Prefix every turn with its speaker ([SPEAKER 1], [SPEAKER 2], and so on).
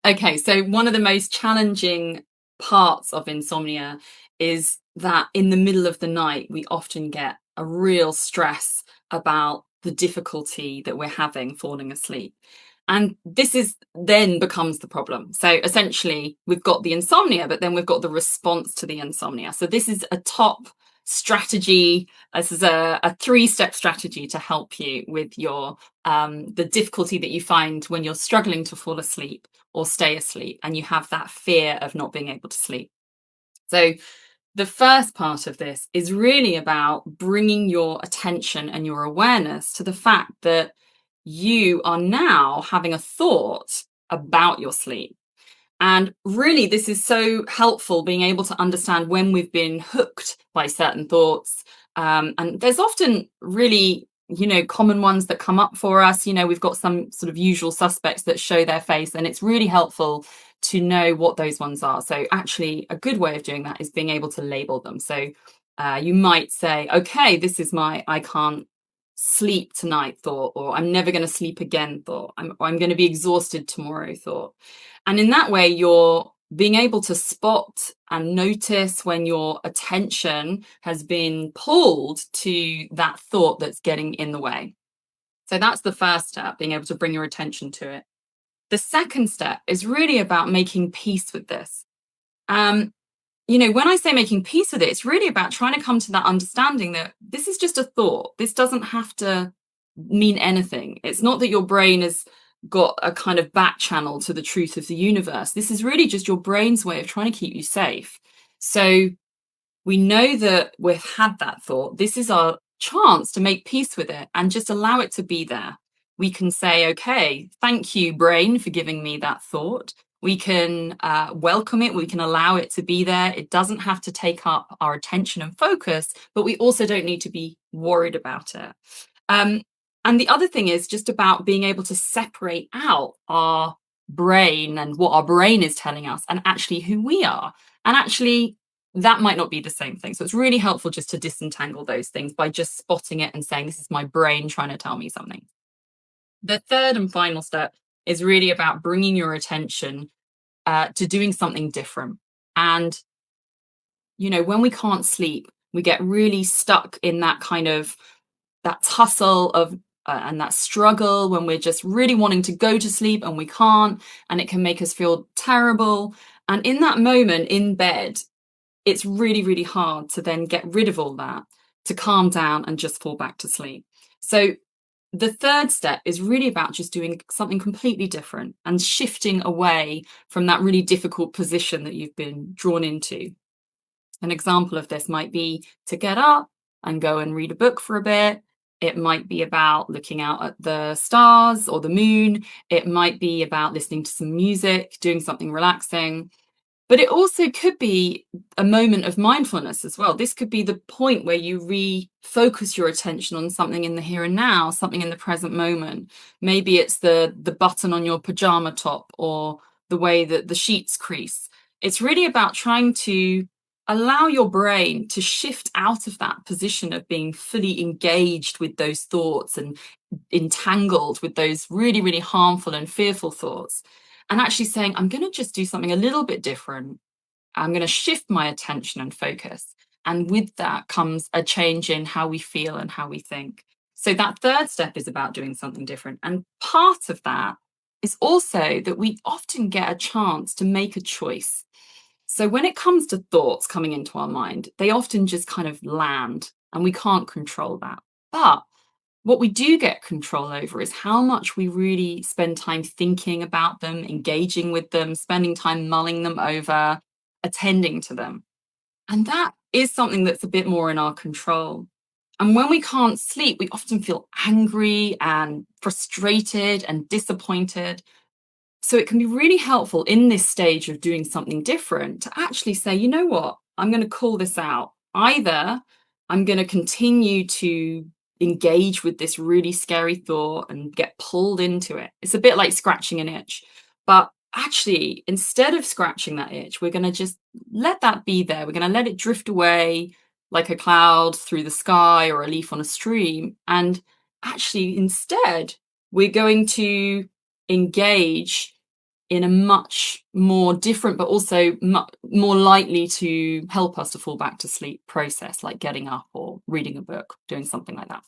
[SPEAKER 1] Okay, so one of the most challenging parts of insomnia is that in the middle of the night, we often get a real stress about the difficulty that we're having falling asleep. And this is then becomes the problem. So essentially, we've got the insomnia, but then we've got the response to the insomnia. So this is a top strategy. This is a three-step strategy to help you with your the difficulty that you find when you're struggling to fall asleep or stay asleep and you have that fear of not being able to sleep. So, the first part of this is really about bringing your attention and your awareness to the fact that you are now having a thought about your sleep. And really, this is so helpful being able to understand when we've been hooked by certain thoughts. And there's often really, common ones that come up for us. We've got some sort of usual suspects that show their face, and it's really helpful to know what those ones are. So, actually, a good way of doing that is being able to label them. So, you might say, okay, this is my I can't sleep tonight thought, or I'm never going to sleep again thought, I'm going to be exhausted tomorrow thought. And in that way, you're being able to spot and notice when your attention has been pulled to that thought that's getting in the way. So that's the first step, being able to bring your attention to it. The second step is really about making peace with this. Um, when I say making peace with it, it's really about trying to come to that understanding that this is just a thought. This doesn't have to mean anything. It's not that your brain has got a kind of back channel to the truth of the universe. This is really just your brain's way of trying to keep you safe. So we know that we've had that thought. This is our chance to make peace with it and just allow it to be there. We can say, okay, thank you, brain, for giving me that thought. We can welcome it. We can allow it to be there. It doesn't have to take up our attention and focus, but we also don't need to be worried about it. And the other thing is just about being able to separate out our brain and what our brain is telling us and actually who we are. And actually, that might not be the same thing. So it's really helpful just to disentangle those things by just spotting it and saying, this is my brain trying to tell me something. The third and final step is really about bringing your attention to doing something different. And, when we can't sleep, we get really stuck in that kind of that tussle of and that struggle when we're just really wanting to go to sleep and we can't, and it can make us feel terrible. And in that moment in bed, it's really, really hard to then get rid of all that, to calm down and just fall back to sleep. So the third step is really about just doing something completely different and shifting away from that really difficult position that you've been drawn into. An example of this might be to get up and go and read a book for a bit. It might be about looking out at the stars or the moon. It might be about listening to some music, doing something relaxing. But it also could be a moment of mindfulness as well. This could be the point where you refocus your attention on something in the here and now, something in the present moment. Maybe it's the button on your pajama top or the way that the sheets crease. It's really about trying to allow your brain to shift out of that position of being fully engaged with those thoughts and entangled with those really, really harmful and fearful thoughts, and actually saying, I'm going to just do something a little bit different. I'm going to shift my attention and focus. And with that comes a change in how we feel and how we think. So that third step is about doing something different. And part of that is also that we often get a chance to make a choice. So when it comes to thoughts coming into our mind, they often just kind of land and we can't control that. But what we do get control over is how much we really spend time thinking about them, engaging with them, spending time mulling them over, attending to them. And that is something that's a bit more in our control. And when we can't sleep, we often feel angry and frustrated and disappointed. So it can be really helpful in this stage of doing something different to actually say, you know what, I'm going to call this out. Either I'm going to continue to engage with this really scary thought and get pulled into it. It's a bit like scratching an itch. But actually, instead of scratching that itch, we're going to just let that be there. We're going to let it drift away like a cloud through the sky or a leaf on a stream. And actually, instead, we're going to engage in a much more different, but also more likely to help us to fall back to sleep process, like getting up or reading a book, doing something like that.